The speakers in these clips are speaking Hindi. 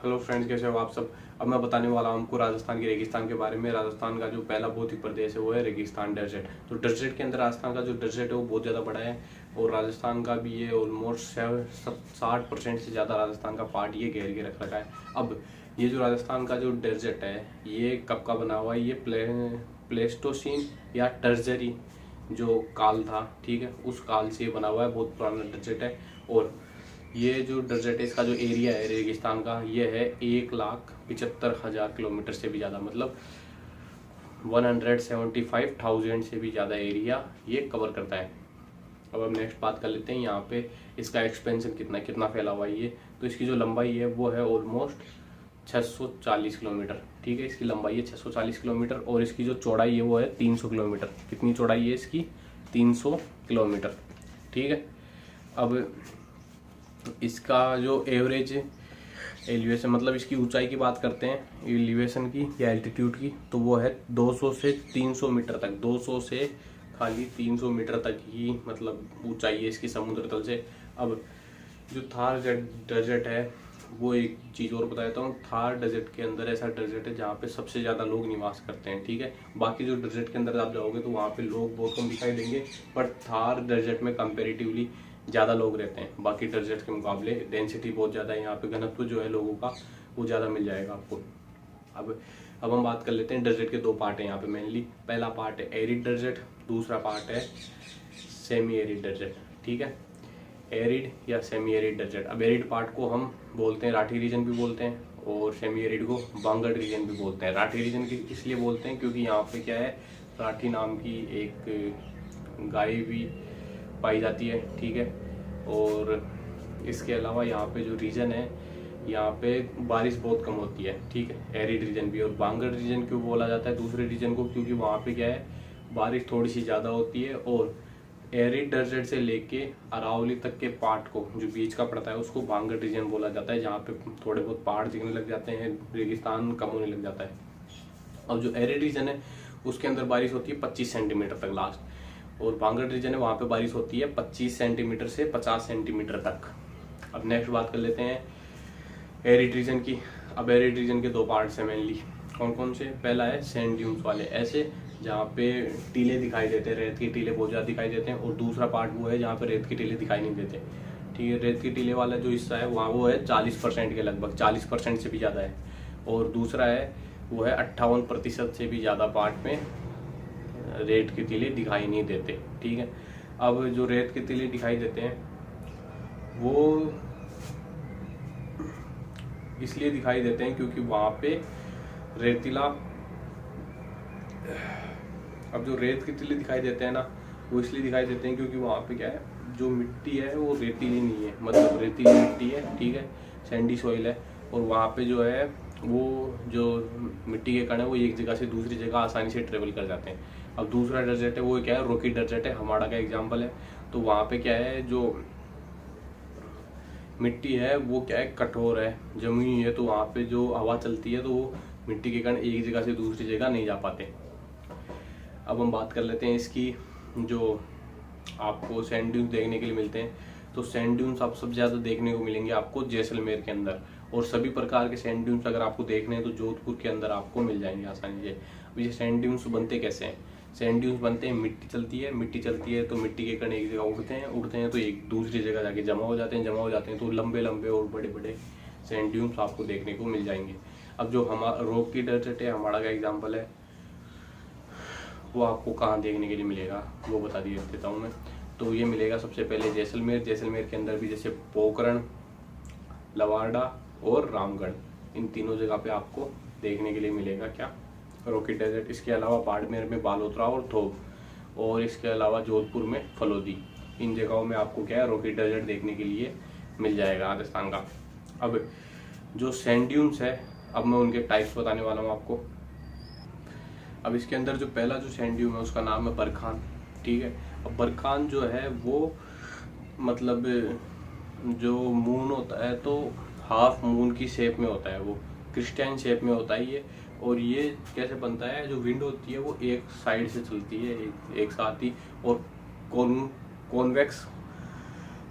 हेलो फ्रेंड्स, कैसे हो आप सब। अब मैं बताने वाला हूं आपको राजस्थान के रेगिस्तान के बारे में। राजस्थान का जो पहला भौतिक प्रदेश है वो है रेगिस्तान डेजर्ट। तो डेजर्ट के अंदर राजस्थान का जो डेजर्ट है वो बहुत ज़्यादा बड़ा है और राजस्थान का भी ये ऑलमोस्ट 60% से ज़्यादा राजस्थान का पार्ट ये घेर के रख रखा है। अब ये जो राजस्थान का जो डेजर्ट है ये कब का बना हुआ है, ये प्लेस्टोसीन या टर्जरी जो काल था, ठीक है, उस काल से ये बना हुआ है। बहुत पुराना डेजर्ट है और ये जो डेजर्ट है इसका जो एरिया है रेगिस्तान का ये है 1,75,000 किलोमीटर से भी ज़्यादा, मतलब 175,000 से भी ज़्यादा एरिया ये कवर करता है। अब हम नेक्स्ट बात कर लेते हैं यहाँ पे इसका एक्सपेंशन कितना फैला हुआ है ये। तो इसकी जो लंबाई है वो है ऑलमोस्ट 640 किलोमीटर, ठीक है। इसकी लंबाई है 640 किलोमीटर और इसकी जो चौड़ाई है वो है 300 किलोमीटर। कितनी चौड़ाई है इसकी? 300 किलोमीटर, ठीक है। अब इसका जो एवरेज एलिवेशन, मतलब इसकी ऊंचाई की बात करते हैं एलिवेशन की या एल्टीट्यूड की, तो वो है 200 से 300 मीटर तक। 200 से खाली 300 मीटर तक ही मतलब ऊंचाई है इसकी समुद्र तल से। अब जो थार डेजर्ट है वो एक चीज़ और बता देता हूँ। थार डेजर्ट के अंदर ऐसा डेजर्ट है जहाँ पे सबसे ज़्यादा लोग निवास करते हैं, ठीक है। बाकी जो डेजर्ट के अंदर आप जाओगे तो वहाँ पे लोग बहुत कम दिखाई देंगे, बट थार डेजर्ट में कंपेरेटिवली ज़्यादा लोग रहते हैं बाकी डेजर्ट के मुकाबले। डेंसिटी बहुत ज़्यादा है यहाँ पे, घनत्व जो है लोगों का वो ज़्यादा मिल जाएगा आपको। अब हम बात कर लेते हैं डेजर्ट के दो पार्ट हैं यहाँ पे मेनली। पहला पार्ट है एरिड डेजर्ट, दूसरा पार्ट है सेमी एरिड डेजर्ट, ठीक है। एरिड या सेमी एरिड डेजर्ट। अब एरिड पार्ट को हम बोलते हैं राठी रीजन भी बोलते हैं और सेमी एरिड को बांगड़ रीजन भी बोलते हैं। राठी रीजन की इसलिए बोलते हैं क्योंकि यहाँ पे क्या है, राठी नाम की एक गाय भी पाई जाती है, ठीक है। और इसके अलावा यहाँ पे जो रीजन है यहाँ पे बारिश बहुत कम होती है, ठीक है। एरिड रीजन भी। और बांगड़ रीजन क्यों बोला जाता है दूसरे रीजन को? क्योंकि वहाँ पे क्या है, बारिश थोड़ी सी ज़्यादा होती है और एरिड डेजर्ट से लेके अरावली तक के पार्ट को जो बीच का पड़ता है उसको बांगड़ रीजन बोला जाता है, जहाँ पे थोड़े बहुत पहाड़ दिखने लग जाते हैं, रेगिस्तान कम होने लग जाता है। अब जो एरिड रीजन है उसके अंदर बारिश होती है 25 सेंटीमीटर तक लास्ट, और बांगड़ रीजन है वहाँ पे बारिश होती है 25 सेंटीमीटर से 50 सेंटीमीटर तक। अब नेक्स्ट बात कर लेते हैं एरिड रीजन की। अब एरिड रीजन के दो पार्ट्स हैं मेनली। कौन कौन से? पहला है सैंड ड्यून्स वाले, ऐसे जहाँ पे टीले दिखाई देते हैं, रेत के टीले बहुत ज़्यादा दिखाई देते हैं। और दूसरा पार्ट वो है जहाँ पे रेत के टीले दिखाई नहीं देते, ठीक है। रेत के टीले वाला जो हिस्सा है वहाँ वो है 40% के लगभग, 40% से भी ज़्यादा है। और दूसरा है वो है 58% से भी ज़्यादा पार्ट में रेत के टीले दिखाई नहीं देते, ठीक है। अब जो रेत के टीले दिखाई देते हैं वो इसलिए दिखाई देते हैं क्योंकि वहाँ पे रेतीला, अब जो रेत के टीले दिखाई देते हैं ना वो इसलिए दिखाई देते हैं क्योंकि वहाँ पे क्या है, जो मिट्टी है वो रेतीली नहीं है, मतलब रेतीली मिट्टी है, ठीक है, सैंडी सॉइल है। और वहाँ पे जो है वो जो मिट्टी के कण है वो एक जगह से दूसरी जगह आसानी से ट्रेवल कर जाते हैं। अब दूसरा डेजर्ट है वो क्या है, रॉकी डेजर्ट है, हमारा का एग्जाम्पल है। तो वहाँ पे क्या है, जो मिट्टी है वो क्या है, कठोर है, जमी हुई है, तो वहाँ पे जो हवा चलती है तो वो मिट्टी के कण एक जगह से दूसरी जगह नहीं जा पाते। अब हम बात कर लेते हैं इसकी, जो आपको सैंड ड्यून्स देखने के लिए मिलते हैं। तो सैंड ड्यून्स आप सबसे ज़्यादा देखने को मिलेंगे आपको जैसलमेर के अंदर, और सभी प्रकार के सैंड ड्यून्स अगर आपको देखने हैं तो जोधपुर के अंदर आपको मिल जाएंगे आसानी से। अब ये सैंड ड्यून्स बनते कैसे हैं? सैंड ड्यून्स बनते हैं, मिट्टी चलती है तो मिट्टी के कण एक जगह उड़ते हैं तो एक दूसरी जगह जाके जमा हो जाते हैं तो लंबे लंबे और बड़े बड़े सैंड ड्यून्स आपको देखने को मिल जाएंगे। अब जो हमारा रॉकी डेजर्ट है, हमारा का एग्जाम्पल है, वो आपको कहाँ देखने के लिए मिलेगा वो बता देता हूँ मैं। तो ये मिलेगा सबसे पहले जैसलमेर के अंदर भी, जैसे पोखरण, लवारडा और रामगढ़, इन तीनों जगह पे आपको देखने के लिए मिलेगा क्या, रॉकी डेजर्ट। इसके अलावा बाड़मेर में बालोतरा और थोक, और इसके अलावा जोधपुर में फलोदी, इन जगहों में आपको क्या है, रॉकी डेजर्ट देखने के लिए मिल जाएगा राजस्थान का। अब जो सैंड ड्यून्स है, अब मैं उनके टाइप्स बताने वाला हूँ आपको। अब इसके अंदर जो पहला जो सैंड ड्यून है उसका नाम है बरखान, ठीक है। अब बरखान जो है वो मतलब जो मून होता है तो हाफ मून की शेप में होता है, वो क्रिस्टल शेप में होता है ये। और ये कैसे बनता है, जो विंड होती है वो एक साइड से चलती है एक साथ ही, और कॉन्वेक्स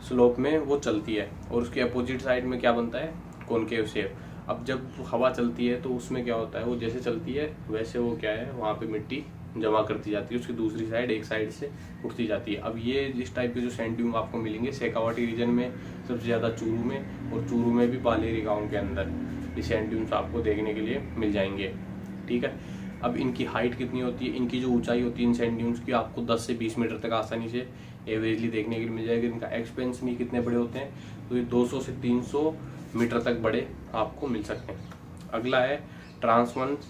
स्लोप में वो चलती है, और उसके अपोजिट साइड में क्या बनता है, कॉनकेव शेप। अब जब हवा चलती है तो उसमें क्या होता है, वो जैसे चलती है वैसे वो क्या है वहाँ पे मिट्टी जमा करती जाती है, उसकी दूसरी साइड एक साइड से उठती जाती है। अब ये इस टाइप के जो सैंड ड्यून आपको मिलेंगे शेखावाटी रीजन में सबसे ज़्यादा चूरू में, और चूरू में भी पालेरी गाँव के अंदर ये सैंड ड्यून्स आपको देखने के लिए मिल जाएंगे। ठीक है, अब इनकी हाइट कितनी होती है, इनकी जो ऊंचाई होती है इन सैंड ड्यून्स की आपको 10 से 20 मीटर तक आसानी से एवरेजली देखने के लिए मिल जाएगी। इनका एक्सपेंशन ही कितने बड़े होते हैं, तो ये 200 से 300 मीटर तक बड़े आपको मिल सकते हैं। अगला है ट्रांसवर्स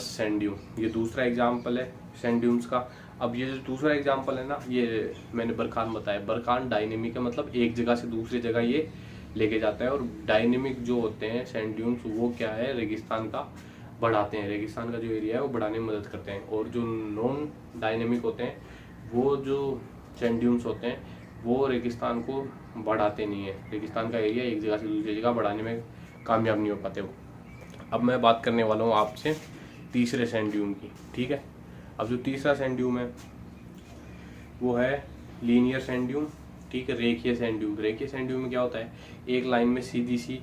सैंड ड्यून, ये दूसरा एग्जाम्पल है सैंड ड्यून्स का। अब ये जो दूसरा एग्जाम्पल है ना, ये मैंने बरखान बताया, बरखान डायनेमिक है, मतलब एक जगह से दूसरी जगह ये लेके जाता है। और डायनेमिक जो होते हैं सैंड ड्यून्स वो क्या है, रेगिस्तान का बढ़ाते हैं, रेगिस्तान का जो एरिया है वो बढ़ाने में मदद करते हैं। और जो नॉन डायनेमिक होते हैं वो जो सैंड ड्यून्स होते हैं वो रेगिस्तान को बढ़ाते नहीं है, रेगिस्तान का एरिया एक जगह से दूसरी जगह बढ़ाने में कामयाब नहीं हो पाते वो। अब मैं बात करने वाला हूँ आपसे तीसरे सैंड ड्यून की। ठीक है, अब जो तीसरा सैंड ड्यून है वो है लीनियर सैंड ड्यून। ठीक है, रेखीय सैंड ड्यून। रेखीय सैंड ड्यून में क्या होता है, एक लाइन में सीधी सी,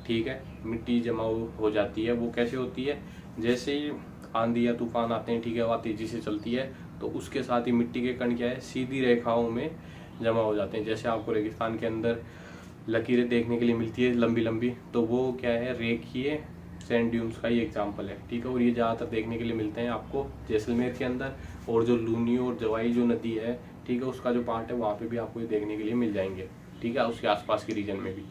ठीक है, मिट्टी जमा हो जाती है। वो कैसे होती है, जैसे ही आंधी या तूफान आते हैं, ठीक है, हवा तेजी से चलती है तो उसके साथ ही मिट्टी के कण क्या है, सीधी रेखाओं में जमा हो जाते हैं। जैसे आपको रेगिस्तान के अंदर लकीरें देखने के लिए मिलती है लंबी लंबी, तो वो क्या है, रेखीय सैंड ड्यून्स का ही एग्जाम्पल है। ठीक है, और ये ज़्यादातर देखने के लिए मिलते हैं आपको जैसलमेर के अंदर, और जो लूनी और जवाई जो नदी है, ठीक है, उसका जो पार्ट है वहाँ पे भी आपको ये देखने के लिए मिल जाएंगे। ठीक है, उसके आसपास के रीजन में भी।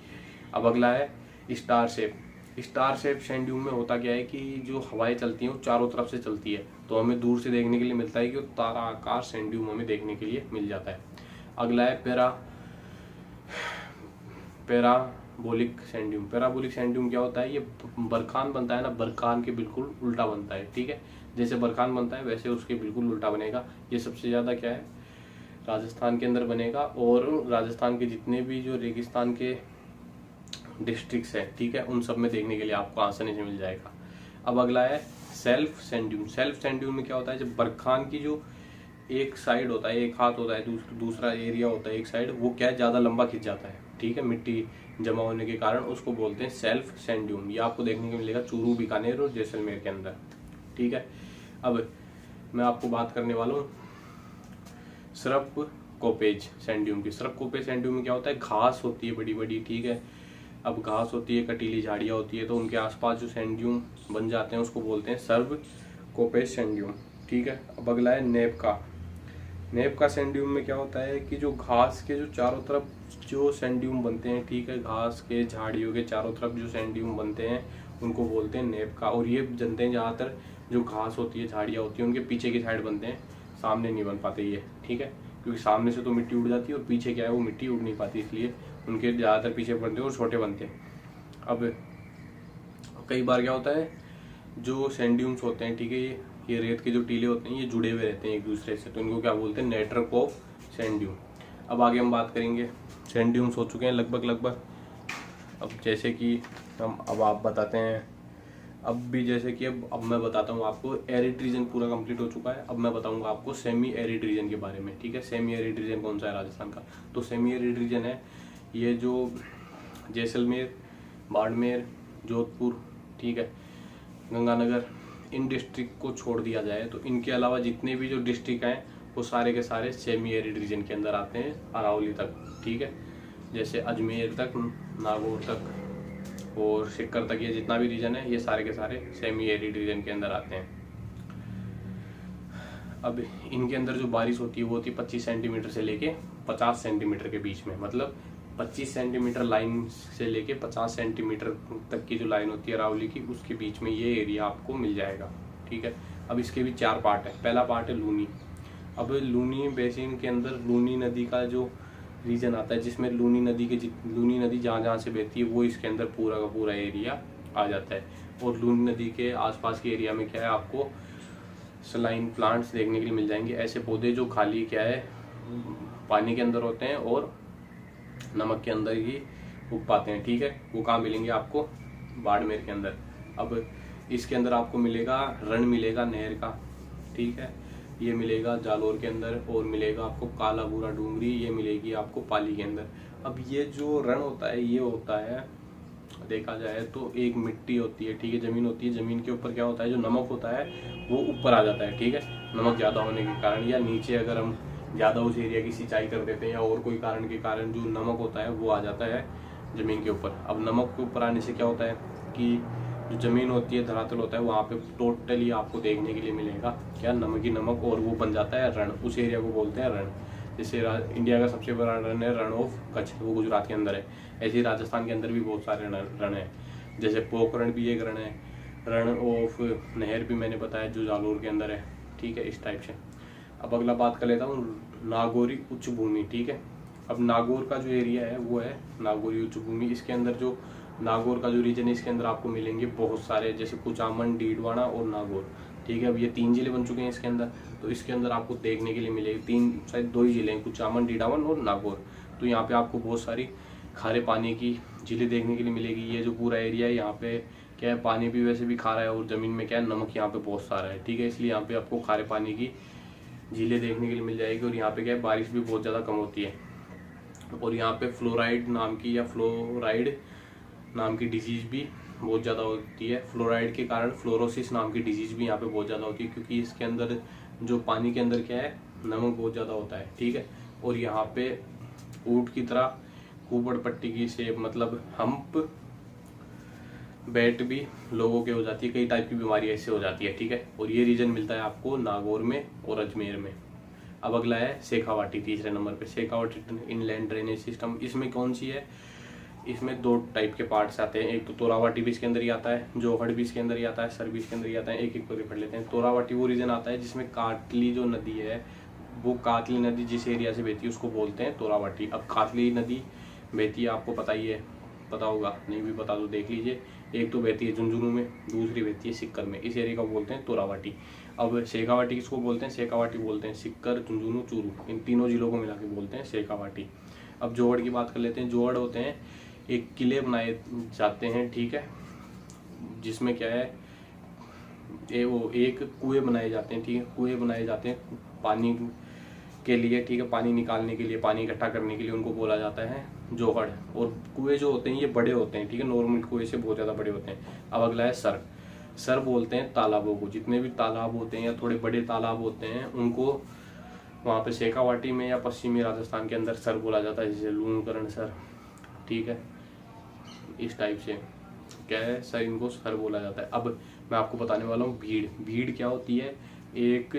अब अगला है star shape. Star shape sand dune में होता क्या है कि जो हवाएं चलती हैं वो चारों तरफ से चलती है, तो हमें दूर से देखने के लिए मिलता है कि वो तारा आकार सैंड ड्यून हमें देखने के लिए मिल जाता है। अगला है parabolic sand dune. Parabolic sand dune क्या होता है, ये बरखान बनता है ना, बरखान के बिल्कुल उल्टा बनता है। ठीक है, जैसे बरखान बनता है वैसे उसके बिल्कुल उल्टा बनेगा। ये सबसे ज़्यादा क्या है, राजस्थान के अंदर बनेगा, और राजस्थान के जितने भी जो रेगिस्तान के डिस्ट्रिक्ट्स हैं, ठीक है, उन सब में देखने के लिए आपको आसानी से मिल जाएगा। अब अगला है self sand dune. Self sand dune में क्या होता है, जब बरखान की जो एक साइड होता है, एक हाथ होता है, दूसरा एरिया होता है एक साइड, वो क्या है, ज़्यादा लंबा खिंच जाता है। ठीक है, मिट्टी जमा होने के कारण उसको बोलते हैं सेल्फ सैंड ड्यून। ये आपको देखने को मिलेगा चूरू, बीकानेर और जैसलमेर के अंदर। ठीक है, अब मैं आपको बात करने वाला हूँ सरप कोपेज सैंड ड्यून की। सरप कोपेज सैंड ड्यून में क्या होता है, घास होती है बड़ी बड़ी। ठीक है, अब घास होती है, कटीली झाड़ियाँ होती है, तो उनके आसपास जो सैंड ड्यून बन जाते हैं उसको बोलते हैं सर्व कोपेज सैंड ड्यून। ठीक है, अब अगला है नेपका। नेपका सैंड ड्यून में क्या होता है कि जो घास के जो चारों तरफ जो सैंड ड्यून बनते हैं, ठीक है, घास के झाड़ियों के चारों तरफ जो सैंड ड्यून बनते हैं उनको बोलते हैं नेपका। और ये जनते हैं ज़्यादातर जो घास होती है, झाड़ियाँ होती है, उनके पीछे की साइड बनते हैं, सामने नहीं बन पाते ये। ठीक है, क्योंकि सामने से तो मिट्टी उड़ जाती है और पीछे क्या है वो मिट्टी उड़ नहीं पाती, इसलिए उनके ज़्यादातर पीछे बनते हैं और छोटे बनते हैं। अब कई बार क्या होता है, जो सैंड ड्यून्स होते हैं, ठीक है, ये रेत के जो टीले होते हैं ये जुड़े हुए रहते हैं एक दूसरे से, तो इनको क्या बोलते हैं, नेटवर्क ऑफ सैंड ड्यून। अब आगे हम बात करेंगे, सैंड ड्यून्स हो चुके हैं लगभग। अब जैसे कि अब आप बताते हैं, अब भी जैसे कि अब मैं बताता हूँ आपको, एरिड रीजन पूरा कंप्लीट हो चुका है। अब मैं बताऊंगा आपको सेमी एरिड रीजन के बारे में। ठीक है, सेमी एरिड रीजन कौन सा है राजस्थान का, तो सेमी एरिड रीजन है ये जो जैसलमेर, बाड़मेर, जोधपुर, ठीक है, गंगानगर, इन डिस्ट्रिक्ट को छोड़ दिया जाए तो इनके अलावा जितने भी जो डिस्ट्रिक्ट हैं वो सारे के सारे सेमी एरिड रीजन के अंदर आते हैं, अरावली तक। ठीक है, जैसे अजमेर तक, नागौर तक और सिक्कर तक, ये जितना भी रीजन है ये सारे के सारे सेमी एरिड रीजन के अंदर आते हैं। अब इनके अंदर जो बारिश होती है वो होती है 25 सेंटीमीटर से लेके 50 सेंटीमीटर के बीच में, मतलब 25 सेंटीमीटर लाइन से लेके 50 सेंटीमीटर तक की जो लाइन होती है अरावली की, उसके बीच में ये एरिया आपको मिल जाएगा। ठीक है, अब इसके भी 4 पार्ट है। पहला पार्ट है लूनी। अब लूनी बेसिन के अंदर लूनी नदी का जो रीजन आता है, जिसमें लूनी नदी जहाँ जहाँ से बहती है वो इसके अंदर पूरा का पूरा एरिया आ जाता है। और लूनी नदी के आसपास के एरिया में क्या है, आपको सलाइन प्लांट्स देखने के लिए मिल जाएंगे, ऐसे पौधे जो खाली क्या है पानी के अंदर होते हैं और नमक के अंदर ही उग पाते हैं। ठीक है, वो कहाँ मिलेंगे आपको, बाड़मेर के अंदर। अब इसके अंदर आपको मिलेगा रण, मिलेगा नहर का। ठीक है, ये मिलेगा जालोर के अंदर, और मिलेगा आपको काला भूरा डूंगरी, ये मिलेगी आपको पाली के अंदर। अब ये जो रण होता है ये होता है देखा जाए तो एक मिट्टी होती है, ठीक है, ज़मीन होती है, ज़मीन के ऊपर क्या होता है, जो नमक होता है वो ऊपर आ जाता है, ठीक है, नमक ज़्यादा होने के कारण, या नीचे अगर हम ज़्यादा उस एरिया की सिंचाई कर देते हैं या और कोई कारण के कारण जो नमक होता है वो आ जाता है ज़मीन के ऊपर। अब नमक के ऊपर आने से क्या होता है कि जो ज़मीन होती है, धरातल होता है, वहाँ पे टोटली आपको देखने के लिए मिलेगा क्या, नमक ही नमक, और वो बन जाता है रण। उस एरिया को बोलते हैं रण। जैसे इंडिया का सबसे बड़ा रण है रण ऑफ कच्छ, वो गुजरात के अंदर है। ऐसे ही राजस्थान के अंदर भी बहुत सारे रण हैं, जैसे पोखरण भी एक रण है, रण ऑफ नहर भी मैंने बताया जो जालोर के अंदर है, ठीक है, इस टाइप से। अब अगला बात कर लेता हूँ नागौरी उच्च भूमि, ठीक है। अब नागौर का जो एरिया है वो है नागौरी उच्च भूमि। इसके अंदर जो नागौर का जो रीजन है, इसके अंदर आपको मिलेंगे बहुत सारे, जैसे कुचामन, डीडवाना और नागौर, ठीक है। अब ये 3 जिले बन चुके हैं इसके अंदर, तो इसके अंदर आपको देखने के लिए मिलेगी 3, शायद 2 ही जिले हैं, कुचामन, डीडावन और नागौर। तो यहाँ पे आपको बहुत सारी खारे पानी की झीलें देखने के लिए मिलेगी। ये जो पूरा एरिया है यहाँ पे क्या है, पानी भी वैसे भी खारा है और ज़मीन में क्या है, नमक यहाँ पे बहुत सारा है, ठीक है, इसलिए यहाँ पे आपको खारे पानी की झीलें देखने के लिए मिल जाएगी। और यहाँ पे क्या है, बारिश भी बहुत ज़्यादा कम होती है। और यहाँ पे फ्लोराइड नाम की डिजीज़ भी बहुत ज़्यादा होती है। फ्लोराइड के कारण फ्लोरोसिस नाम की डिजीज़ भी यहाँ पे बहुत ज़्यादा होती है, क्योंकि इसके अंदर जो पानी के अंदर क्या है, नमक बहुत ज़्यादा होता है, ठीक है। और यहाँ पे ऊँट की तरह कुबड़ पट्टी की शेप, मतलब हम्प बैट भी लोगों के हो जाती है, कई टाइप की बीमारी ऐसे हो जाती है, ठीक है। और ये रीजन मिलता है आपको नागौर में और अजमेर में। अब अगला है शेखावाटी, तीसरे नंबर पे। शेखावाटी इनलैंड ड्रेनेज सिस्टम, इसमें कौन सी है, इसमें 2 टाइप के पार्ट्स आते हैं। एक तो तोरावाटी भी इसके अंदर ही आता है, जोहड़ भी इसके अंदर ही आता है, सर भी इसके अंदर ही आता है। एक एक करके पढ़ लेते हैं। तोरावाटी वो रीजन आता है जिसमें काटली जो नदी है, वो काटली नदी जिस एरिया से बहती है उसको बोलते हैं तोरावाटी। अब काटली नदी बहती है, आपको पता ही है, पता होगा, नहीं भी पता तो देख लीजिए। एक तो बहती है झुंझुनू में, दूसरी बहती है सिक्कर में, इस एरिया को बोलते हैं तोरावाटी। अब शेखावाटी किसको बोलते हैं, शेखावाटी बोलते हैं सिक्कर, झुंझुनू, चूरू, इन तीनों जिलों को मिला के बोलते हैं शेखावाटी। अब जोहड़ की बात कर लेते हैं। जोहड़ होते हैं एक किले बनाए जाते हैं, ठीक है, जिसमें क्या है, वो एक कुएं बनाए जाते हैं, ठीक है, कुएं बनाए जाते हैं पानी के लिए, ठीक है, पानी निकालने के लिए, पानी इकट्ठा करने के लिए, उनको बोला जाता है जोहड़। और कुएं जो होते हैं ये बड़े होते हैं, ठीक है, नॉर्मल कुएं से बहुत ज़्यादा बड़े होते हैं। अब अगला है सर। सर बोलते हैं तालाबों को, जितने भी तालाब होते हैं या थोड़े बड़े तालाब होते हैं उनको वहाँ पे शेखावाटी में या पश्चिमी राजस्थान के अंदर सर बोला जाता है, जैसे लूणकरण सर, ठीक है, इस टाइप से क्या है, सर, इनको सर बोला जाता है। अब मैं आपको बताने वाला हूँ भीड़। भीड़ क्या होती है, एक,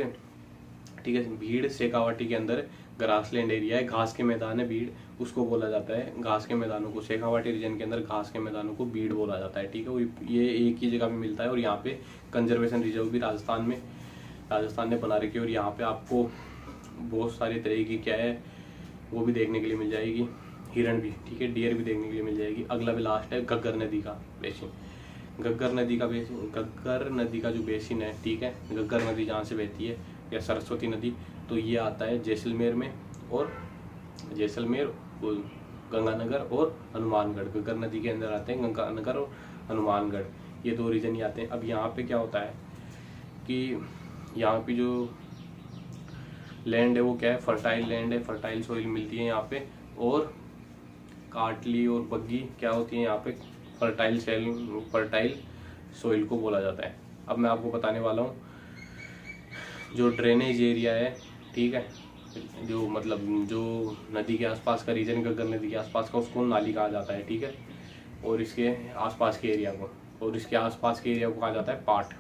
ठीक है, भीड़ शेखावाटी के अंदर ग्रासलैंड एरिया है, घास के मैदान है, भीड़ उसको बोला जाता है। घास के मैदानों को, शेखावाटी रीजन के अंदर घास के मैदानों को भीड़ बोला जाता है, ठीक है। ये एक ही जगह में मिलता है। और यहाँ पे कंजर्वेशन रिजर्व भी राजस्थान ने बना रखी है। और यहाँ पे आपको बहुत सारी तरह की क्या है वो भी देखने के लिए मिल जाएगी, हिरण भी, ठीक है, डियर भी देखने के लिए मिल जाएगी। अगला भी लास्ट है घग्गर नदी का बेसिन। घग्गर नदी का जो बेसिन है, ठीक है, घग्गर नदी जहाँ से बहती है, या सरस्वती नदी, तो ये आता है जैसलमेर में, और गंगानगर और हनुमानगढ़। घग्गर नदी के अंदर आते हैं गंगानगर और हनुमानगढ़, ये 2 रीजन ही आते हैं। अब यहाँ पे क्या होता है कि यहाँ पे जो लैंड है वो क्या है, फर्टाइल लैंड है, फर्टाइल सॉइल मिलती है यहाँ पे। और काटली और बग्गी क्या होती है यहाँ पे, फर्टाइल सॉइल को बोला जाता है। अब मैं आपको बताने वाला हूँ जो ड्रेनेज एरिया है, ठीक है, जो मतलब जो नदी के आसपास का रीजन, घग्गर नदी के आसपास का, उसको नाली कहा जाता है, ठीक है। और इसके आसपास के एरिया को कहा जाता है पाट।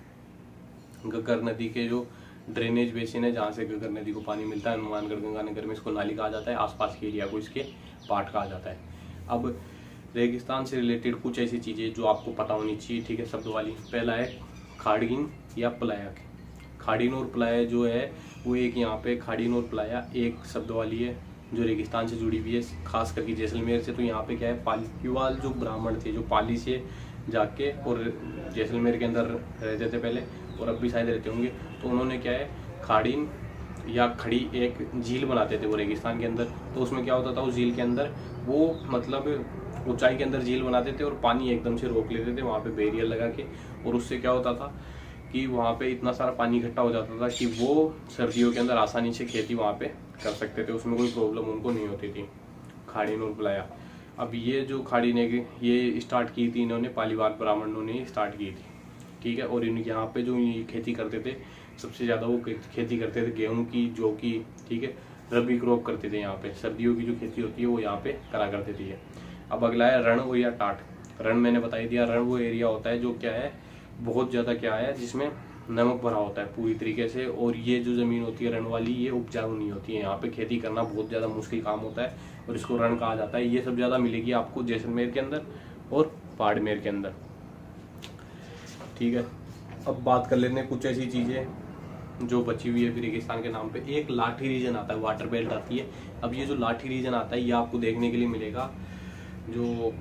घग्गर नदी के जो ड्रेनेज बेसिन है जहाँ से घग्गर नदी को पानी मिलता है, हनुमानगढ़, गंगानगर में, इसको नाली कहा जाता है। आसपास के एरिया को इसके पाट कहा जाता है। अब रेगिस्तान से रिलेटेड कुछ ऐसी चीज़ें जो आपको पता होनी चाहिए, ठीक है, शब्द वाली। पहला है खाड़ीन या प्लाया। खाड़ीन और प्लाया जो है वो एक, यहाँ पे खाड़ीन और प्लाया एक शब्द वाली है जो रेगिस्तान से जुड़ी हुई है, खास करके जैसलमेर से। तो यहाँ पे क्या है, पालीवाल जो ब्राह्मण थे, जो पाली से जाके और जैसलमेर के अंदर रहते थे पहले, और अब भी शायद रहते होंगे, तो उन्होंने क्या है, खाड़ीन या खड़ी एक झील बनाते थे वो रेगिस्तान के अंदर। तो उसमें क्या होता था, उस झील के अंदर वो मतलब ऊंचाई के अंदर झील बनाते थे और पानी एकदम से रोक लेते थे वहाँ पे बैरियर लगा के। और उससे क्या होता था कि वहाँ पे इतना सारा पानी इकट्ठा हो जाता था कि वो सर्दियों के अंदर आसानी से खेती वहाँ पे कर सकते थे, उसमें कोई प्रॉब्लम उनको नहीं होती थी। खाड़ीन और प्लाया। अब ये जो खाड़ी ने ये स्टार्ट की थी इन्होंने, पालीवाल ब्राह्मणों ने स्टार्ट की थी, ठीक है। और इन यहाँ पे जो ये खेती करते थे सबसे ज़्यादा वो खेती करते थे गेहूं की, जौ की, ठीक है। रबी क्रॉप करते थे यहाँ पे, सर्दियों की जो खेती होती है वो यहाँ पे करा करते थे। अब अगला है रण हो या टाट। रण मैंने बता ही दिया, रण वो एरिया होता है जो क्या है बहुत ज़्यादा क्या है जिसमें नमक भरा होता है पूरी तरीके से, और ये जो ज़मीन होती है रण वाली ये उपजाऊ नहीं होती है, यहाँ पे खेती करना बहुत ज़्यादा मुश्किल काम होता है और इसको रण कहा जाता है। ये सब ज़्यादा मिलेगी आपको जैसलमेर के अंदर और बाड़मेर के अंदर, ठीक है। अब बात कर लेते हैं कुछ ऐसी चीज़ें जो बची हुई है फिर रेगिस्तान के नाम पे। एक लाठी रीजन आता है, वाटर बेल्ट आती है। अब ये जो लाठी रीजन आता है ये आपको देखने के लिए मिलेगा, जो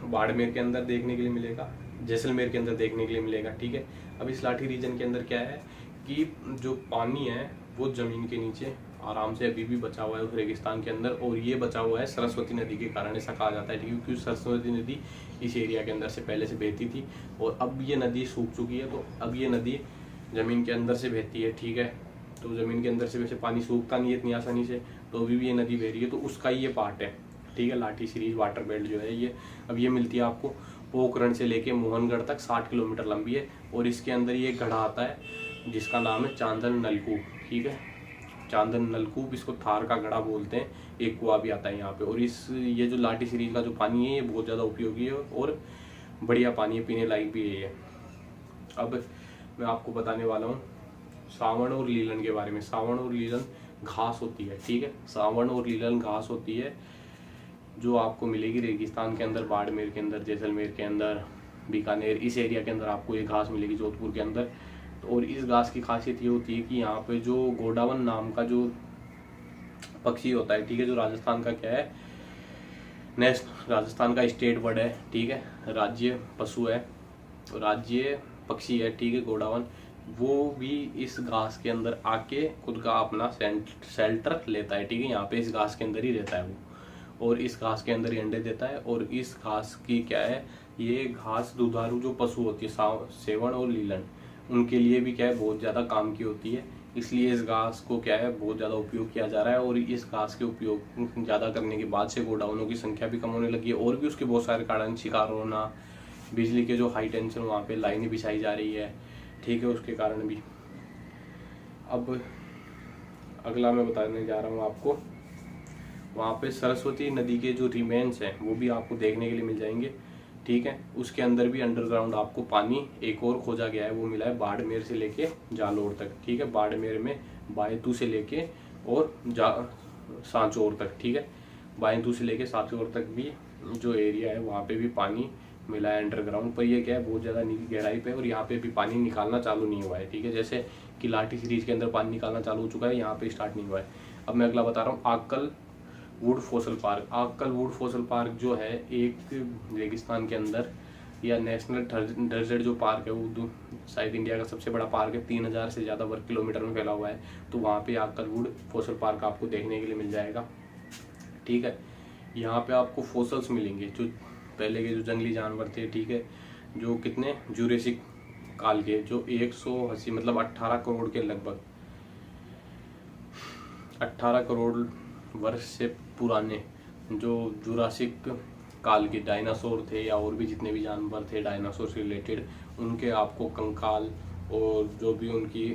बाड़मेर के अंदर देखने के लिए मिलेगा, जैसलमेर के अंदर देखने के लिए मिलेगा, ठीक है। अब इस लाठी रीजन के अंदर क्या है कि जो पानी है वो ज़मीन के नीचे आराम से अभी भी बचा हुआ है उस रेगिस्तान के अंदर, और ये बचा हुआ है सरस्वती नदी के कारण, ऐसा कहा जाता है, क्योंकि सरस्वती नदी इस एरिया के अंदर से पहले से बहती थी और अब ये नदी सूख चुकी है, तो अब ये नदी ज़मीन के अंदर से बहती है, ठीक है। तो ज़मीन के अंदर से वैसे पानी सूखता नहीं है इतनी आसानी से, तो अभी भी ये नदी बह रही है, तो उसका ये पार्ट है, ठीक है। लाठी सीरीज वाटर बेल्ट जो है ये अब ये मिलती है आपको पोखरण से लेके मोहनगढ़ तक 60 किलोमीटर लंबी है, और इसके अंदर ये गढ़ा आता है जिसका नाम है चांदन नलकूप, ठीक है। चांदन नलकूप, इसको थार का गढ़ा बोलते हैं, एक कुआ भी आता है यहाँ पे। और ये जो लाठी सीरीज का जो पानी है ये बहुत ज़्यादा उपयोगी है और बढ़िया पानी है, पीने लायक भी है ये। अब मैं आपको बताने वाला हूँ सावण और लीलन के बारे में। सावण और लीलन घास होती है, ठीक है। सावण और लीलन घास होती है जो आपको मिलेगी रेगिस्तान के अंदर, बाड़मेर के अंदर, जैसलमेर के अंदर, बीकानेर, इस एरिया के अंदर आपको ये घास मिलेगी, जोधपुर के अंदर। और इस घास की खासियत ये होती है कि यहाँ पे जो गोडावन नाम का जो पक्षी होता है, ठीक है, जो राजस्थान का क्या है राजस्थान का स्टेट बर्ड है, ठीक है, राज्य पशु है, राज्य पक्षी है, ठीक है, गोडावन, वो भी इस घास के अंदर आके खुद का अपना शेल्टर लेता है, ठीक है। यहाँ पे इस घास के अंदर ही रहता है वो, और इस घास के अंदर ही अंडे देता है। और इस घास की क्या है, ये घास दुधारू जो पशु होती है सेवण और लीलन, उनके लिए भी क्या है बहुत ज़्यादा काम की होती है, इसलिए इस घास को क्या है बहुत ज़्यादा उपयोग किया जा रहा है। और इस घास के उपयोग ज़्यादा करने के बाद से गोडाउनों की संख्या भी कम होने लगी है, और भी उसके बहुत सारे कारण, शिकार होना, बिजली के जो हाई टेंशन वहाँ पे लाइनें बिछाई जा रही है, ठीक है, उसके कारण भी। अब अगला मैं बताने जा रहा हूँ आपको, वहाँ पे सरस्वती नदी के जो रिमेन्स हैं वो भी आपको देखने के लिए मिल जाएंगे, ठीक है। उसके अंदर भी अंडरग्राउंड आपको पानी एक और खोजा गया है, वो मिला है बाड़मेर से लेके जालोर तक, ठीक है। बाड़मेर में बायतू से लेके और सांचौर तक, ठीक है, बायतू से लेके सांचौर तक भी जो एरिया है वहाँ पे भी पानी मिला है अंडरग्राउंड। पर ये क्या है बहुत ज़्यादा गहराई पे, और यहाँ पे भी पानी निकालना चालू नहीं हुआ है, ठीक है। जैसे कि लाठी सीरीज के अंदर पानी निकालना चालू हो चुका है, यहाँ पे स्टार्ट नहीं हुआ है। अब मैं अगला बता रहा हूँ Akal wood fossil park. Akal wood fossil park जो है एक रेगिस्तान के अंदर या नेशनल डेजर्ट जो पार्क है वो शायद इंडिया का सबसे बड़ा पार्क है, 3000 से ज़्यादा वर्ग किलोमीटर में फैला हुआ है। तो वहाँ पे आक्कल वुड फॉसल पार्क आपको देखने के लिए मिल जाएगा, ठीक है। यहाँ पे आपको फॉसल्स मिलेंगे जो पहले के जो जंगली जानवर थे, ठीक है, जो कितने जुरेसिक काल के, जो 180 मतलब 18 करोड़ के लगभग 18 करोड़ वर्ष से पुराने जो जुरासिक काल के डायनासोर थे या और भी जितने भी जानवर थे डायनासोर से रिलेटेड, उनके आपको कंकाल और जो भी उनकी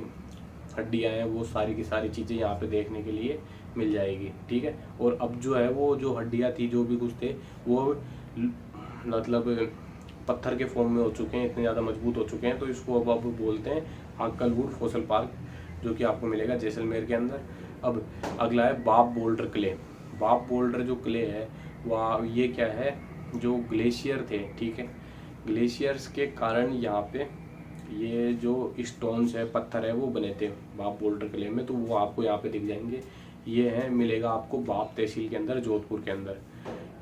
हड्डियां हैं वो सारी की सारी चीज़ें यहाँ पे देखने के लिए मिल जाएगी, ठीक है। और अब जो है वो जो हड्डियां थी जो भी कुछ थे वो मतलब पत्थर के फॉर्म में हो चुके हैं, इतने ज़्यादा मजबूत हो चुके हैं, तो इसको अब बोलते हैं आक्कल वुड फॉसल पार्क, जो कि आपको मिलेगा जैसलमेर के अंदर। अब अगला है बाप बोल्डर क्ले। बाप बोल्डर जो क्ले है वह ये क्या है, जो ग्लेशियर थे, ठीक है, ग्लेशियर्स के कारण यहाँ पे ये जो स्टोन्स है, पत्थर है, वो बने थे बाप बोल्डर क्ले में, तो वो आपको यहाँ पे दिख जाएंगे। ये है मिलेगा आपको बाप तहसील के अंदर, जोधपुर के अंदर,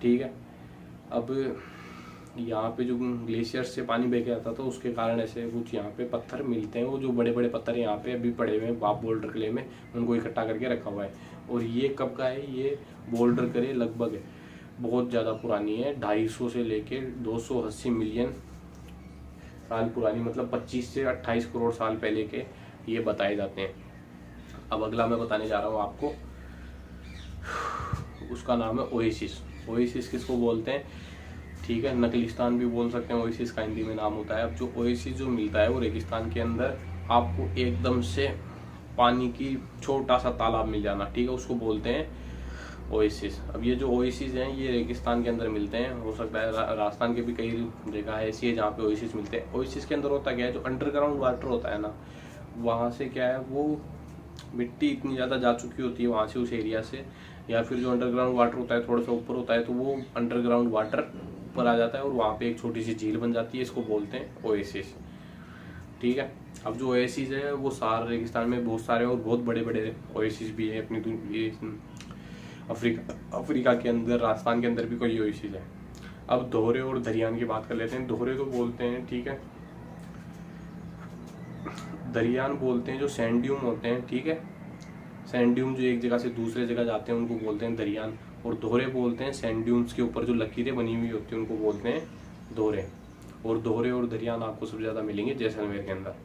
ठीक है। अब यहाँ पे जो ग्लेशियर्स से पानी बह के आता था उसके कारण ऐसे कुछ यहाँ पे पत्थर मिलते हैं, वो जो बड़े बड़े पत्थर यहाँ पे अभी पड़े हुए हैं बाप बोल्डर क्ले में, उनको इकट्ठा करके रखा हुआ है। और ये कब का है, ये बोल्डर क्ले लगभग बहुत ज़्यादा पुरानी है, 250 से लेके 280 मिलियन साल पुरानी, मतलब 25 से 28 करोड़ साल पहले के ये बताए जाते हैं। अब अगला मैं बताने जा रहा हूँ आपको, उसका नाम है ओएसिस। ओएसिस किसको बोलते हैं, ठीक है, नकलिस्तान भी बोल सकते हैं, ओएसिस का हिंदी में नाम होता है। अब जो ओएसिस जो मिलता है वो रेगिस्तान के अंदर आपको एकदम से पानी की छोटा सा तालाब मिल जाना, ठीक है, उसको बोलते हैं ओएसिस। अब ये जो ओएसिस हैं ये रेगिस्तान के अंदर मिलते हैं, हो सकता है राजस्थान के भी कई जगह ऐसी है जहाँ पे ओएसिस मिलते हैं। ओएसिस के अंदर होता क्या है, जो अंडरग्राउंड वाटर होता है ना, वहाँ से क्या है वो मिट्टी इतनी ज़्यादा जा चुकी होती है वहाँ से, उस एरिया से, या फिर जो अंडरग्राउंड वाटर होता है थोड़ा सा ऊपर होता है, तो वो अंडरग्राउंड वाटर ऊपर आ जाता है और वहाँ पे एक छोटी सी झील बन जाती है, इसको बोलते हैं ओएसिस, ठीक है। अब जो ओएसिस है वो सारे रेगिस्तान में बहुत सारे और बहुत बड़े बड़े ओएसिस भी है अपनी अफ्रीका के अंदर, राजस्थान के अंदर भी कोई ओएसिस है। अब दोहरे और दरियान की बात कर लेते हैं। दोहरे तो बोलते हैं, ठीक है, दरियान बोलते हैं जो सैंड ड्यून होते हैं, ठीक है, सैंड ड्यून जो एक जगह से दूसरे जगह जाते हैं उनको बोलते हैं दरियान। और दोहरे बोलते हैं सैंड ड्यून्स के ऊपर जो लकीरें बनी हुई होती हैं उनको बोलते हैं दोहरे। और दोहरे और दरियान आपको सबसे ज़्यादा मिलेंगे जैसलमेर के अंदर।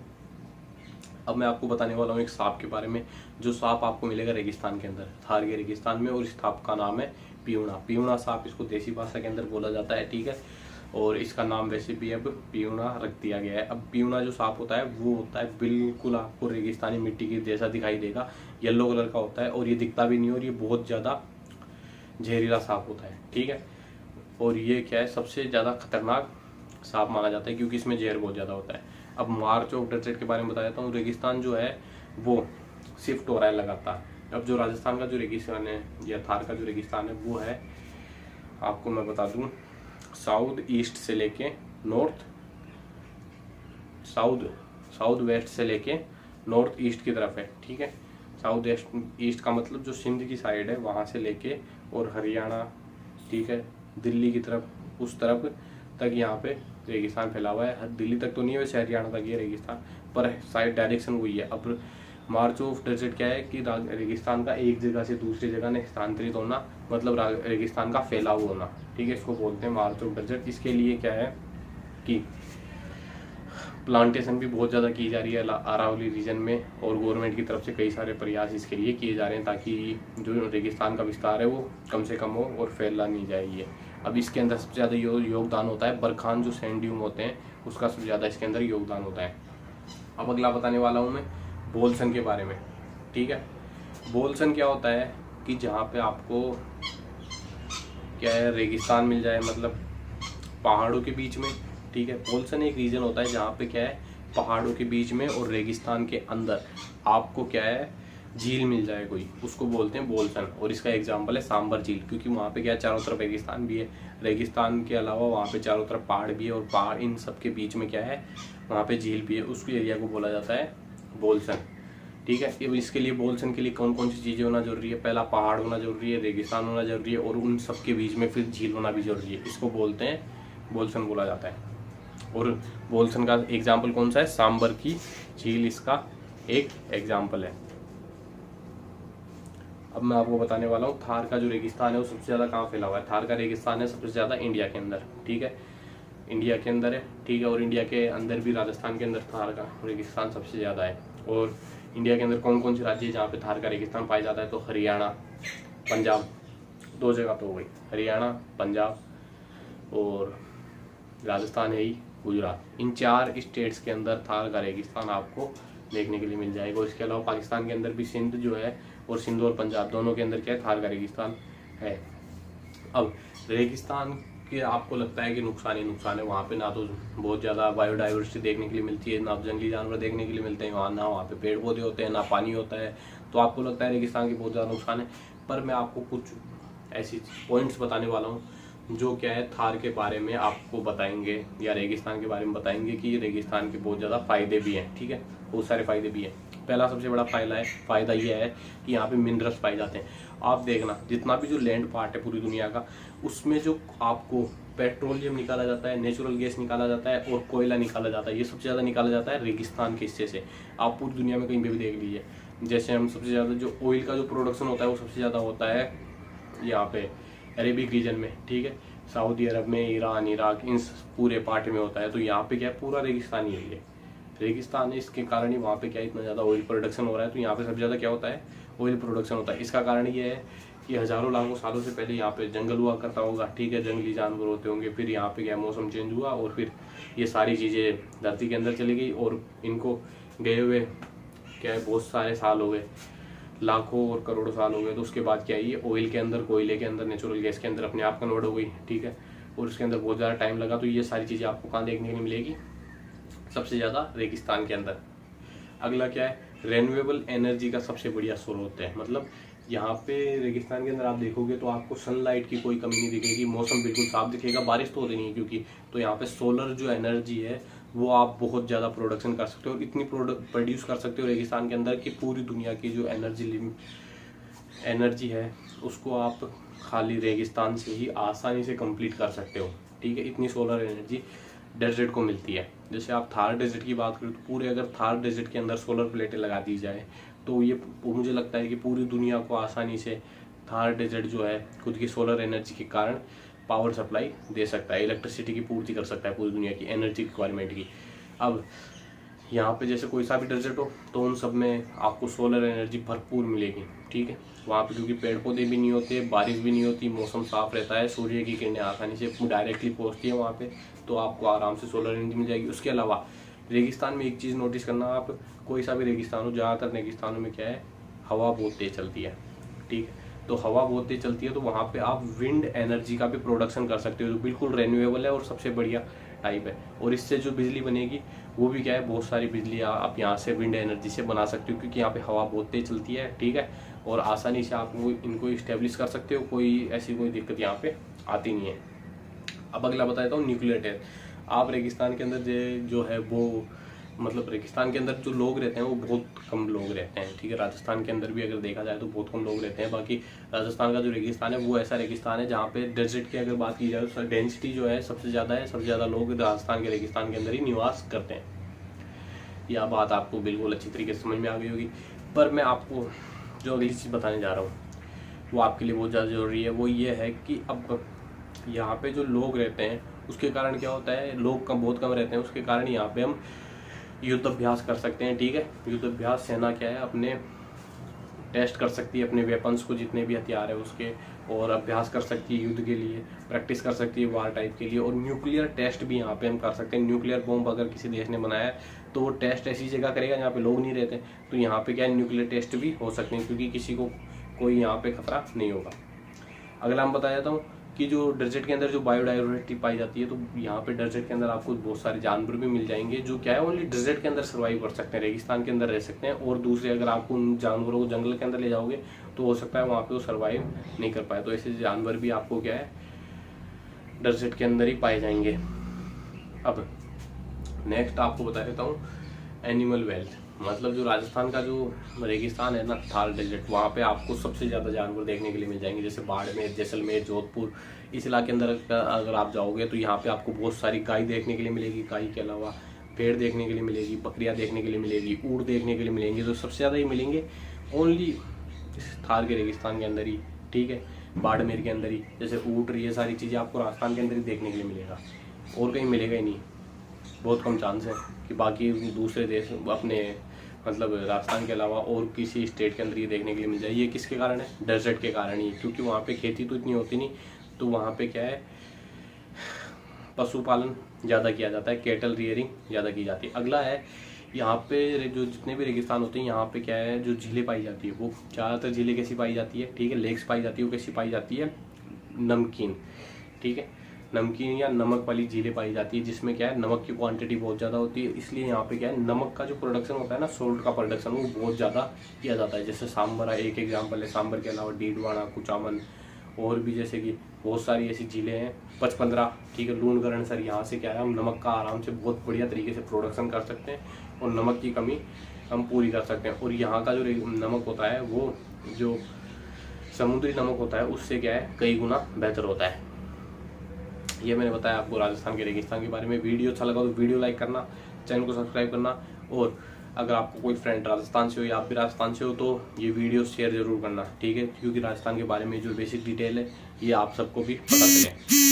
अब मैं आपको बताने वाला हूँ एक सांप के बारे में, जो सांप आपको मिलेगा रेगिस्तान के अंदर, थार के रेगिस्तान में, और इस सांप का नाम है पियूना। पियूना सांप इसको देसी भाषा के अंदर बोला जाता है, ठीक है, और इसका नाम वैसे भी अब पियूना रख दिया गया है। अब पियूना जो सांप होता है वो होता है बिल्कुल आपको रेगिस्तानी मिट्टी की जैसा दिखाई देगा, येलो कलर का होता है, और ये दिखता भी नहीं, और ये बहुत ज़्यादा जहरीला सांप होता है, ठीक है। और ये क्या है, सबसे ज़्यादा खतरनाक सांप माना जाता है क्योंकि इसमें जहर बहुत ज़्यादा होता है। अब मार्च ऑफ डेजर्ट के बारे में बता देता हूँ। रेगिस्तान जो है वो शिफ्ट हो रहा है लगातार। अब जो राजस्थान का जो रेगिस्तान है या थार का जो रेगिस्तान है वो है, आपको मैं बता दूँ, साउथ ईस्ट से लेके नॉर्थ साउथ वेस्ट से लेके नॉर्थ ईस्ट की तरफ है, ठीक है। साउथ ईस्ट का मतलब जो सिंध की साइड है वहाँ से लेके और हरियाणा, ठीक है, दिल्ली की तरफ, उस तरफ तक यहाँ पे रेगिस्तान फैला हुआ है। दिल्ली तक तो नहीं है वैसे, हरियाणा तक ये रेगिस्तान, पर साइड डायरेक्शन वही है। अब मार्च ऑफ डेजर्ट क्या है कि रेगिस्तान का एक जगह से दूसरी जगह में स्थानांतरित होना, मतलब रेगिस्तान का फैलाव होना, ठीक है, इसको बोलते हैं मार्च ऑफ डेजर्ट। इसके लिए क्या है कि प्लांटेशन भी बहुत ज़्यादा की जा रही है अरावली रीजन में, और गवर्नमेंट की तरफ से कई सारे प्रयास इसके लिए किए जा रहे हैं ताकि जो रेगिस्तान का विस्तार है वो कम से कम हो और फैला नहीं जाए ये। अब इसके अंदर सबसे ज़्यादा योगदान होता है बरखान, जो सैंड ड्यून होते हैं उसका सबसे ज़्यादा इसके अंदर योगदान होता है। अब अगला बताने वाला हूँ मैं बोलसन के बारे में, ठीक है। बोलसन क्या होता है कि जहाँ पे आपको क्या है रेगिस्तान मिल जाए, मतलब पहाड़ों के बीच में, ठीक है। बोलसन एक रीजन होता है जहाँ पे क्या है पहाड़ों के बीच में और रेगिस्तान के अंदर आपको क्या है झील मिल जाए कोई, उसको बोलते हैं बोलसन। और इसका एग्जांपल है सांबर झील, क्योंकि वहाँ पे क्या है चारों तरफ रेगिस्तान भी है, रेगिस्तान के अलावा वहाँ पे चारों तरफ पहाड़ भी है, और पहाड़ इन सब के बीच में क्या है वहाँ पे झील भी है, उस एरिया को बोला जाता है बोलसन, ठीक है। इसके लिए बोलसन के लिए कौन कौन सी चीज़ें होना जरूरी है, पहला पहाड़ होना जरूरी है, रेगिस्तान होना जरूरी है, और उन सब के बीच में फिर झील होना भी जरूरी है, इसको बोलते हैं बोलसन बोला जाता है। और बोलसन का एग्जाम्पल कौन सा है, सांबर की झील इसका एक एग्जाम्पल है। अब मैं आपको बताने वाला हूँ थार का जो रेगिस्तान है वो सबसे ज़्यादा कहाँ फैला हुआ है। थार का रेगिस्तान है सबसे ज़्यादा इंडिया के अंदर, ठीक है, इंडिया के अंदर है, ठीक है। और इंडिया के अंदर भी राजस्थान के अंदर थार का रेगिस्तान सबसे ज़्यादा है। और इंडिया के अंदर कौन कौन से राज्य है जहाँ पे थार का रेगिस्तान पाया जाता है, तो हरियाणा, पंजाब, दो जगह तो हो गई, हरियाणा, पंजाब और राजस्थान है ही, गुजरात, इन 4 स्टेट्स के अंदर थार का रेगिस्तान आपको देखने के लिए मिल जाएगा। इसके अलावा पाकिस्तान के अंदर भी सिंध जो है, और सिंध और पंजाब दोनों के अंदर क्या है थार का रेगिस्तान है। अब रेगिस्तान के आपको लगता है कि नुकसान ही नुकसान है, वहाँ पे ना तो बहुत ज़्यादा बायोडाइवर्सिटी देखने के लिए मिलती है, ना जंगली जानवर देखने के लिए मिलते हैं वहाँ, ना वहाँ पे पेड़ पौधे होते हैं, ना पानी होता है, तो आपको लगता है रेगिस्तान के बहुत ज़्यादा नुकसान है। पर मैं आपको कुछ ऐसी पॉइंट्स बताने वाला हूँ जो क्या है थार के बारे में आपको बताएंगे, या रेगिस्तान के बारे में बताएंगे कि रेगिस्तान के बहुत ज़्यादा फ़ायदे भी हैं, ठीक है, बहुत सारे फ़ायदे भी हैं। पहला सबसे बड़ा फ़ायदा ये है कि यहाँ पे मिनरल्स पाए जाते हैं। आप देखना जितना भी जो लैंड पार्ट है पूरी दुनिया का, उसमें जो आपको पेट्रोलियम निकाला जाता है, नेचुरल गैस निकाला जाता है और कोयला निकाला जाता है, ये सबसे ज़्यादा निकाला जाता है रेगिस्तान के हिस्से से। आप पूरी दुनिया में कहीं पे भी देख लीजिए, जैसे हम सबसे ज़्यादा जो ऑयल का जो प्रोडक्शन होता है वो सबसे ज़्यादा होता है यहाँ पे अरेबिक रीजन में, ठीक है, सऊदी अरब में, ईरान, इराक, इन पूरे पार्ट में होता है। तो यहाँ पे क्या है पूरा रेगिस्तान ही है, ये रेगिस्तान है, इसके कारण ही वहाँ पे क्या इतना ज़्यादा ऑयल प्रोडक्शन हो रहा है। तो यहाँ पे सबसे ज़्यादा क्या होता है ऑयल प्रोडक्शन होता है। इसका कारण ये है कि हज़ारों लाखों सालों से पहले यहाँ पे जंगल हुआ करता होगा, ठीक है, जंगली जानवर होते होंगे, फिर यहाँ पे क्या मौसम चेंज हुआ और फिर ये सारी चीज़ें धरती के अंदर चली गई और इनको गए हुए क्या है बहुत सारे साल हो गए, लाखों और करोड़ों साल हो गए। तो उसके बाद क्या है ये ऑयल के अंदर, कोयले के अंदर, नेचुरल गैस के अंदर अपने आप कन्वर्ट हो गई, ठीक है, और उसके अंदर बहुत ज़्यादा टाइम लगा। तो ये सारी चीज़ें आपको कहाँ देखने को मिलेगी? सबसे ज़्यादा रेगिस्तान के अंदर। अगला क्या है? रेन्यूएबल एनर्जी का सबसे बढ़िया स्रोत है। मतलब यहाँ पे रेगिस्तान के अंदर आप देखोगे तो आपको सनलाइट की कोई कमी नहीं दिखेगी, मौसम बिल्कुल साफ दिखेगा, बारिश तो होती नहीं है क्योंकि, तो यहाँ पे सोलर जो एनर्जी है वो आप बहुत ज़्यादा प्रोडक्शन कर सकते हो, इतनी प्रोड्यूस कर सकते हो रेगिस्तान के अंदर कि पूरी दुनिया की जो एनर्जी है उसको आप खाली रेगिस्तान से ही आसानी से कंप्लीट कर सकते हो, ठीक है। इतनी सोलर एनर्जी डेजर्ट को मिलती है। जैसे आप थार डेजर्ट की बात करें तो पूरे अगर थार डेजर्ट के अंदर सोलर प्लेटें लगा दी जाए तो ये मुझे लगता है कि पूरी दुनिया को आसानी से थार डेजर्ट जो है खुद की सोलर एनर्जी के कारण पावर सप्लाई दे सकता है, इलेक्ट्रिसिटी की पूर्ति कर सकता है पूरी दुनिया की एनर्जी रिक्वायरमेंट की। अब यहाँ पे जैसे कोई सा भी डेजर्ट हो तो उन सब में आपको सोलर एनर्जी भरपूर मिलेगी, ठीक है। वहाँ पे क्योंकि पेड़ पौधे भी नहीं होते, बारिश भी नहीं होती, मौसम साफ रहता है, सूर्य की किरणें आसानी से डायरेक्टली पहुँचती है वहाँ पे, तो आपको आराम से सोलर एनर्जी मिल जाएगी। उसके अलावा रेगिस्तान में एक चीज़ नोटिस करना, आप कोई सा भी रेगिस्तान हो, ज़्यादातर रेगिस्तानों में क्या है, हवा बहुत तेज चलती है, ठीक है। तो हवा बहुत तेज चलती है तो वहाँ पे आप विंड एनर्जी का भी प्रोडक्शन कर सकते हो जो बिल्कुल रेन्यूएबल है और सबसे बढ़िया टाइप है। और इससे जो बिजली बनेगी वो भी क्या है, बहुत सारी बिजली आप यहाँ से विंड एनर्जी से बना सकते हो क्योंकि यहाँ पे हवा बहुत तेज चलती है, ठीक है, और आसानी से आप इनको इस्टेब्लिश कर सकते हो, कोई ऐसी कोई दिक्कत यहाँ पे आती नहीं है। अब अगला बताता हूँ न्यूक्लियर टेस्ट। आप रेगिस्तान के अंदर जो है वो मतलब रेगिस्तान के अंदर जो लोग रहते हैं वो बहुत कम लोग रहते हैं, ठीक है। राजस्थान के अंदर भी अगर देखा जाए तो बहुत कम लोग रहते हैं। बाकी राजस्थान का जो रेगिस्तान है वो ऐसा रेगिस्तान है जहाँ पे डेजर्ट की अगर बात की जाए तो डेंसिटी जो है सबसे ज़्यादा है, सबसे ज़्यादा लोग राजस्थान के रेगिस्तान के अंदर ही निवास करते हैं। यह बात आपको बिल्कुल अच्छी तरीके से समझ में आ गई होगी। पर मैं आपको जो अगली चीज़ बताने जा रहा हूँ वो आपके लिए बहुत ज़्यादा ज़रूरी है। वो ये है कि अब यहाँ पे जो लोग रहते हैं उसके कारण क्या होता है, लोग बहुत कम रहते हैं, उसके कारण यहाँ पे हम युद्ध अभ्यास कर सकते हैं, ठीक है। युद्ध अभ्यास सेना क्या है, अपने टेस्ट कर सकती है अपने वेपन्स को, जितने भी हथियार है उसके, और अभ्यास कर सकती है युद्ध के लिए, प्रैक्टिस कर सकती है वार टाइप के लिए। और न्यूक्लियर टेस्ट भी यहाँ पे हम कर सकते हैं। न्यूक्लियर बॉम्ब अगर किसी देश ने बनाया है तो वो टेस्ट ऐसी जगह करेगा जहाँ पे लोग नहीं रहते, तो यहाँ पे क्या है, न्यूक्लियर टेस्ट भी हो सकते हैं क्योंकि किसी को कोई यहाँ पे खतरा नहीं होगा। अगला हम बताया जाता हूँ कि जो डेजर्ट के अंदर जो बायोडाइवर्सिटी पाई जाती है, तो यहाँ पे डेजर्ट के अंदर आपको बहुत सारे जानवर भी मिल जाएंगे जो क्या है ओनली डेजर्ट के अंदर सर्वाइव कर सकते हैं, रेगिस्तान के अंदर रह सकते हैं। और दूसरे अगर आपको उन जानवरों को जंगल के अंदर ले जाओगे तो हो सकता है वहाँ पे वो सर्वाइव नहीं कर पाए। तो ऐसे जानवर भी आपको क्या है डेजर्ट के अंदर ही पाए जाएंगे। अब नेक्स्ट आपको बता देता हूँ एनिमल वेल्थ। मतलब जो राजस्थान का जो रेगिस्तान है ना, थार डेजर्ट, वहाँ पे आपको सबसे ज़्यादा जानवर देखने के लिए मिल जाएंगे। जैसे बाड़मेर, जैसलमेर, जोधपुर, इस इलाके अंदर अगर आप जाओगे तो यहाँ पे आपको बहुत सारी गाय देखने के लिए मिलेगी। गाय के अलावा भेड़ देखने के लिए मिलेगी, बकरियाँ देखने के लिए मिलेगी, ऊँट देखने के लिए मिलेंगे। तो सबसे ज़्यादा ही मिलेंगे ओनली थार के रेगिस्तान के अंदर ही, ठीक है, बाड़मेर के अंदर ही। जैसे ऊँट, ये सारी चीज़ें आपको राजस्थान के अंदर ही देखने के लिए मिलेगा, और कहीं मिलेगा ही नहीं। बहुत कम चांस है कि बाकी दूसरे देश अपने मतलब राजस्थान के अलावा और किसी स्टेट के अंदर ये देखने के लिए मिल जाए। ये किसके कारण है? डेजर्ट के कारण ही, क्योंकि वहाँ पे खेती तो इतनी होती नहीं, तो वहाँ पे क्या है पशुपालन ज़्यादा किया जाता है, कैटल रियरिंग ज़्यादा की जाती है। अगला है यहाँ पे जो जितने भी रेगिस्तान होते हैं यहाँ पे क्या है, जो झीलें पाई जाती है वो ज़्यादातर झीलें कैसी पाई जाती है, ठीक है, लेक्स पाई जाती है। वो कैसी पाई जाती है? नमकीन, ठीक है, नमकीन या नमक वाली झीलें पाई जाती है, जिसमें क्या है नमक की क्वांटिटी बहुत ज़्यादा होती है। इसलिए यहाँ पे क्या है नमक का जो प्रोडक्शन होता है ना, सोल्ट का प्रोडक्शन, वो बहुत ज़्यादा किया जाता है। जैसे सांबर एक एग्जाम्पल है, सांबर के अलावा डीडवाना, कुचामन, और भी जैसे कि बहुत सारी ऐसी झीलें हैं, 55, ठीक है, लूणगरण सर। यहाँ से क्या है हम नमक का आराम से बहुत बढ़िया तरीके से प्रोडक्शन कर सकते हैं और नमक की कमी हम पूरी कर सकते हैं। और यहाँ का जो नमक होता है वो जो समुद्री नमक होता है उससे क्या है कई गुना बेहतर होता है। ये मैंने बताया आपको राजस्थान के रेगिस्तान के बारे में। वीडियो अच्छा लगा तो वीडियो लाइक करना, चैनल को सब्सक्राइब करना, और अगर आपको कोई फ्रेंड राजस्थान से हो या आप भी राजस्थान से हो तो ये वीडियो शेयर जरूर करना, ठीक है, क्योंकि राजस्थान के बारे में जो बेसिक डिटेल है ये आप सबको भी पता चले।